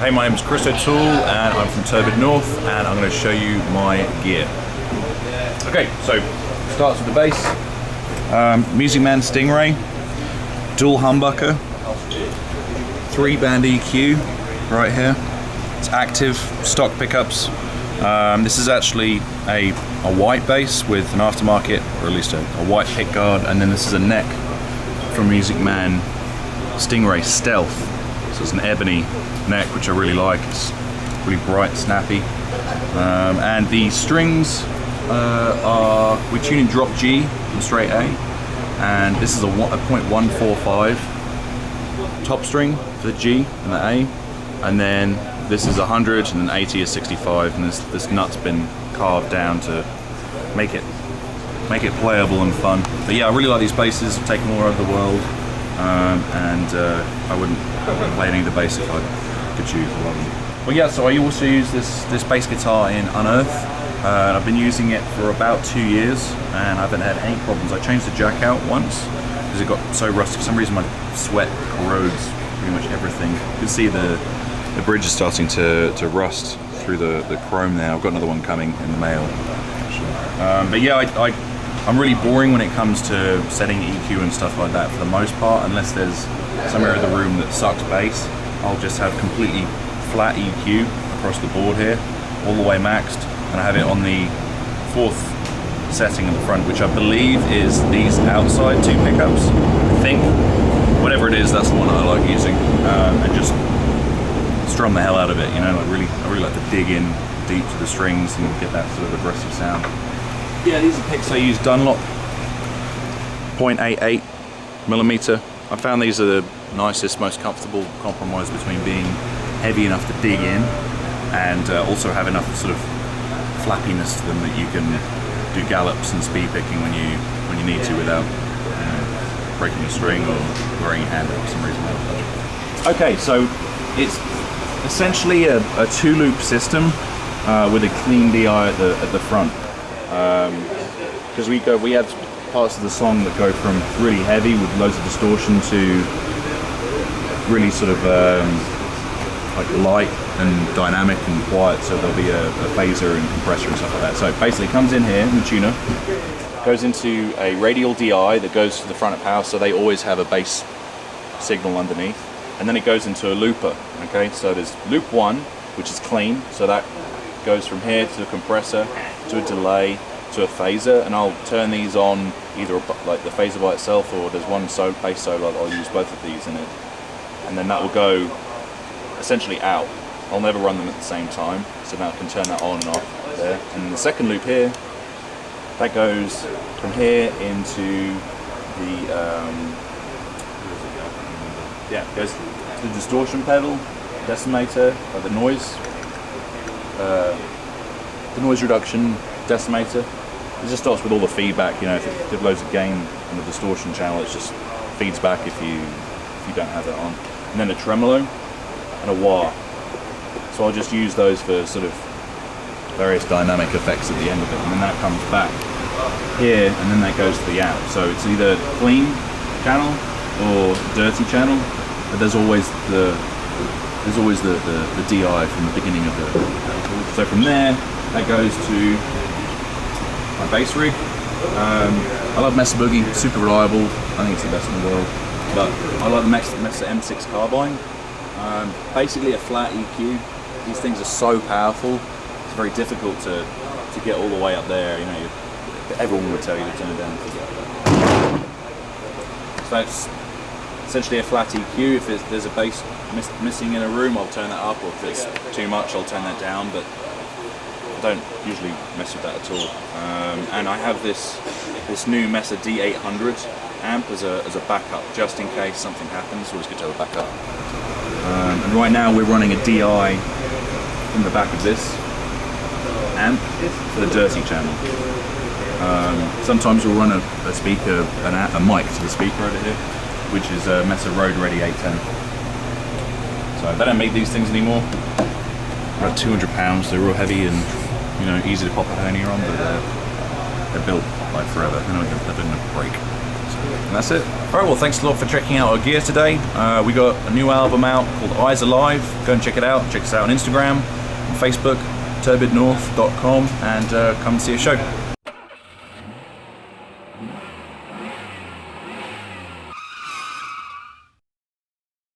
Hey, my name is Chris O'Toole and I'm from Turbid North, and I'm going to show you my gear. Okay, so starts with the bass. Music Man Stingray, dual humbucker, 3-band EQ right here. It's active, stock pickups. This is actually a white bass with an aftermarket, or at least a white pick guard, and then this is a neck from Music Man Stingray Stealth. So it's an ebony neck, which I really like. It's really bright, snappy. And the strings we tune in drop G and straight A. And this is a .145 top string for the G and the A. And then this is 100, and then 80 is 65. And this nut's been carved down to make it playable and fun. But yeah, I really like these basses. I've taken them all over the world. I wouldn't play any of the bass if I could choose. I love them. Well, yeah, so I also use this bass guitar in Unearth. I've been using it for about 2 years and I haven't had any problems. I changed the jack out once because it got so rusty. For some reason my sweat corrodes pretty much everything. You can see the bridge is starting to rust through the chrome there. I've got another one coming in the mail. But yeah, I'm really boring when it comes to setting EQ and stuff like that for the most part, unless there's some area of the room that sucks bass. I'll just have completely flat EQ across the board here, all the way maxed, and I have it on the 4th setting in the front, which I believe is these outside 2 pickups. I think, whatever it is, that's the one I like using, and just strum the hell out of it, you know, I really like to dig in deep to the strings and get that sort of aggressive sound. Yeah, these are picks I use Dunlop, 0.88 millimeter. I found these are the nicest, most comfortable compromise between being heavy enough to dig in and also have enough sort of flappiness to them that you can do gallops and speed picking when you need to without breaking a string or wearing your hand out for some reason. Okay, so it's essentially a 2-loop system with a clean DI at the front. Because we have parts of the song that go from really heavy with loads of distortion to really sort of like light and dynamic and quiet, so there'll be a phaser and compressor and stuff like that. So basically it comes in here in the tuner, goes into a radial DI that goes to the front of house, so they always have a bass signal underneath, and then it goes into a looper. Okay, so there's loop 1, which is clean, so that goes from here to a compressor, to a delay, to a phaser, and I'll turn these on either like the phaser by itself, or there's one bass solo, I'll use both of these in it, and then that will go essentially out. I'll never run them at the same time, so now I can turn that on and off there. And the second loop here, that goes from here into the goes to the distortion pedal, Decimator, the noise reduction Decimator. It just starts with all the feedback, you know, if you give loads of gain on the distortion channel, it just feeds back if you don't have it on. And then a tremolo and a wah. So I'll just use those for sort of various dynamic effects at the end of it, and then that comes back here, and then that goes to the out. So it's either clean channel or dirty channel, but there's always the DI from the beginning of the. So from there, that goes to my bass rig. I love Mesa Boogie, super reliable. I think it's the best in the world. But I like the Mesa M6 carbine. Basically a flat EQ. These things are so powerful. It's very difficult to get all the way up there. You know, everyone would tell you to turn it down. So it's essentially a flat EQ. If there's a bass missing in a room, I'll turn that up, or if it's too much, I'll turn that down. But I don't usually mess with that at all. And I have this new Mesa D800 amp as a backup, just in case something happens. Always good to have a backup. And right now we're running a DI in the back of this amp for the dirty channel. Sometimes we'll run a speaker, a mic to the speaker over here, which is a Mesa Road Ready 810. So they don't make these things anymore. About 200 pounds, they're real heavy and, you know, easy to pop a hernia on, but they're built like forever. They're not going to break. And that's it. Alright, well, thanks a lot for checking out our gear today. We got a new album out called Eyes Alive. Go and check it out. Check us out on Instagram, on Facebook, turbidnorth.com, and come see a show.